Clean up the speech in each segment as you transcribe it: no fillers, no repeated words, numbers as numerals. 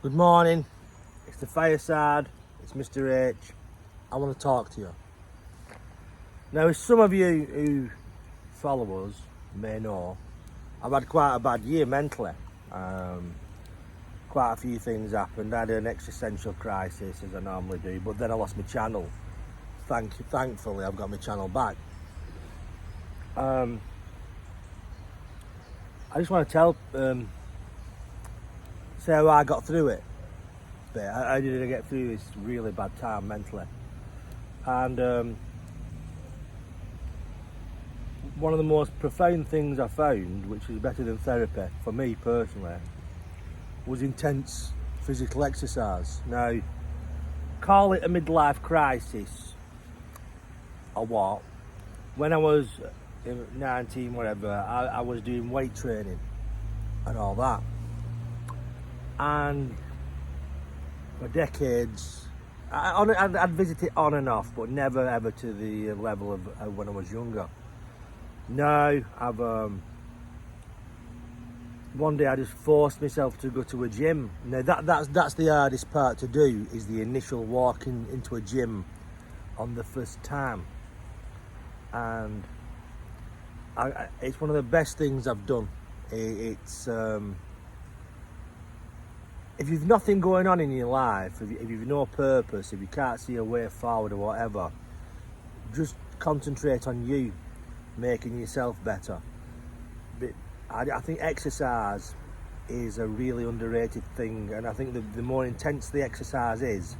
Good morning, it's the Fireside, it's Mr. H. I want to talk to you. Now, as some of you who follow us may know, I've had quite a bad year mentally. Quite a few things happened. I had an existential crisis, as I normally do, but then I lost my channel. Thankfully, I've got my channel back. I just want to say how I got through it. But how did I get through this really bad time mentally? And one of the most profound things I found, which is better than therapy for me personally, was intense physical exercise. Now, call it a midlife crisis or what? When I was 19, whatever, I was doing weight training and all that. And for decades, I'd visit it on and off, but never ever to the level of when I was younger. Now, one day I just forced myself to go to a gym. Now that's the hardest part to do, is the initial walk into a gym on the first time. And it's one of the best things I've done. It's if you've nothing going on in your life, if you've no purpose, if you can't see a way forward or whatever, just concentrate on you making yourself better. But I think exercise is a really underrated thing, and I think the more intense the exercise is,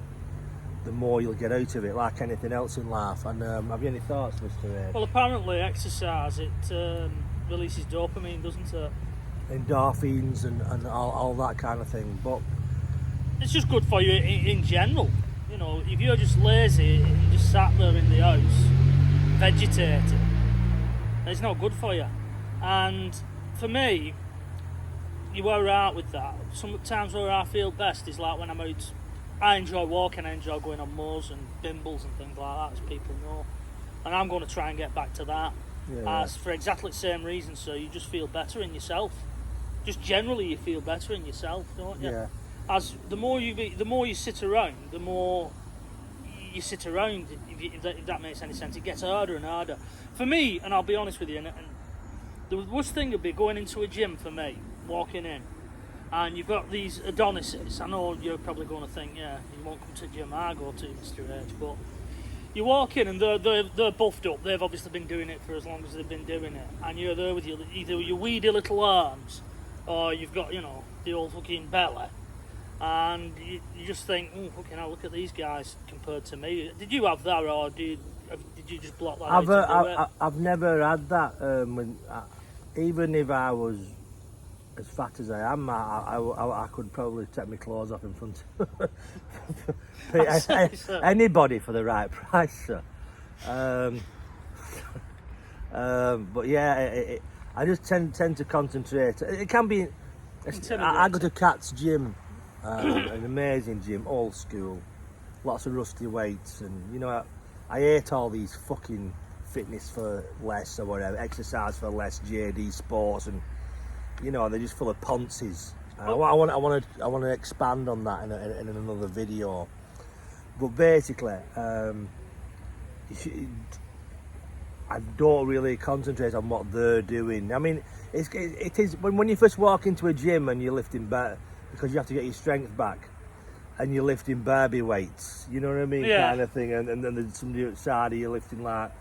the more you'll get out of it, like anything else in life. And have you any thoughts, Mr. A? Well, apparently exercise, it releases dopamine, doesn't it? Endorphins and all that kind of thing. But it's just good for you in general. You know, if you're just lazy and you just sat there in the house vegetating, it's not good for you. And for me, you were right with that. Sometimes where I feel best is like when I'm out. I enjoy walking, I enjoy going on moors and bimbles and things like that, as people know. And I'm going to try and get back to that. yeah. As for exactly the same reason, so you just feel better in yourself. Just generally you feel better in yourself, don't you? Yeah. As the more you sit around, the more you sit around, if that makes any sense, it gets harder and harder. For me, and I'll be honest with you, and the worst thing would be going into a gym for me, walking in, and you've got these Adonises. I know you're probably going to think, yeah, you won't come to the gym I go to, Mr. H, but you walk in and they're buffed up. They've obviously been doing it for as long as they've been doing it, and you're there with either your weedy little arms, or you've got, the old fucking belly, and you just think, oh, fucking hell, look at these guys compared to me. Did you have that, or did you just block that out to do it? I've never had that. Even if I was as fat as I am, I could probably take my clothes off in front of anybody for the right price, sir. But yeah, I just tend to concentrate. It can be. I go to Cat's gym, an amazing gym, old school, lots of rusty weights, and I hate all these fucking fitness for less or whatever, exercise for less, JD Sports, and they're just full of ponces. I want to expand on that in another video. But basically, I don't really concentrate on what they're doing. I mean, it is when you first walk into a gym and you're lifting back, because you have to get your strength back, and you're lifting Barbie weights, you know what I mean, yeah. kind of thing. And then there's somebody outside, you're lifting like,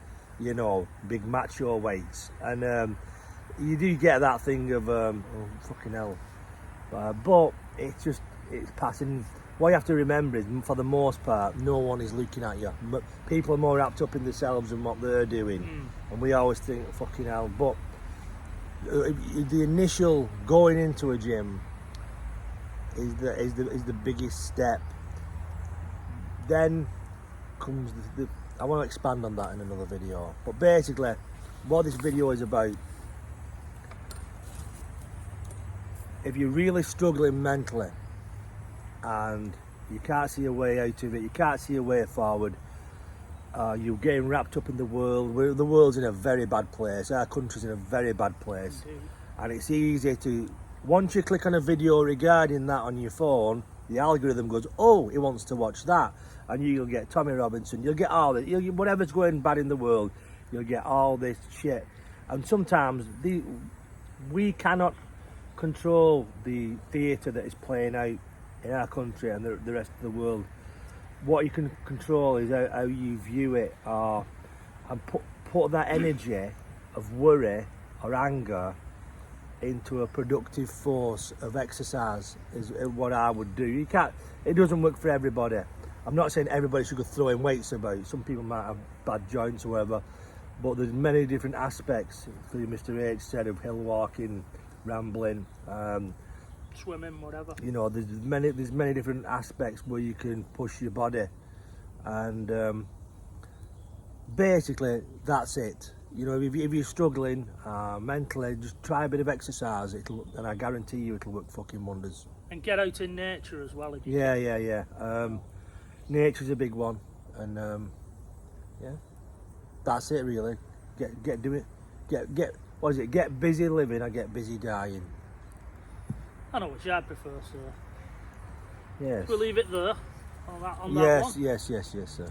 big macho weights, and you do get that thing of oh fucking hell, but it's passing. What you have to remember is, for the most part, no one is looking at you. People are more wrapped up in themselves and what they're doing, and we always think, fucking hell. But the initial going into a gym is the biggest step. Then comes the I want to expand on that in another video. But basically, what this video is about, if you're really struggling mentally and you can't see a way out of it, you can't see a way forward, you're getting wrapped up in the world. The world's in a very bad place. Our country's in a very bad place. And it's easy to, once you click on a video regarding that on your phone, the algorithm goes, oh, he wants to watch that, and you'll get Tommy Robinson, you'll get all that, whatever's going bad in the world, you'll get all this shit. And sometimes we cannot control the theatre that is playing out in our country and the rest of the world. What you can control is how you view it, and put that energy of worry or anger into a productive force of exercise is what I would do. You can't. It doesn't work for everybody. I'm not saying everybody should go throwing weights about. Some people might have bad joints or whatever, but there's many different aspects. Mr. H said of hill walking, rambling, swimming, whatever. You know, there's many different aspects where you can push your body, and basically that's it. You know, if you're struggling mentally, just try a bit of exercise. And I guarantee you it'll work fucking wonders. And get out in nature as well. Yeah. Nature's a big one, and yeah, that's it really. Get do it. Get what is it? Get busy living or get busy dying. I know which I prefer, so yes. we'll leave it there on that Yes, one. yes, sir.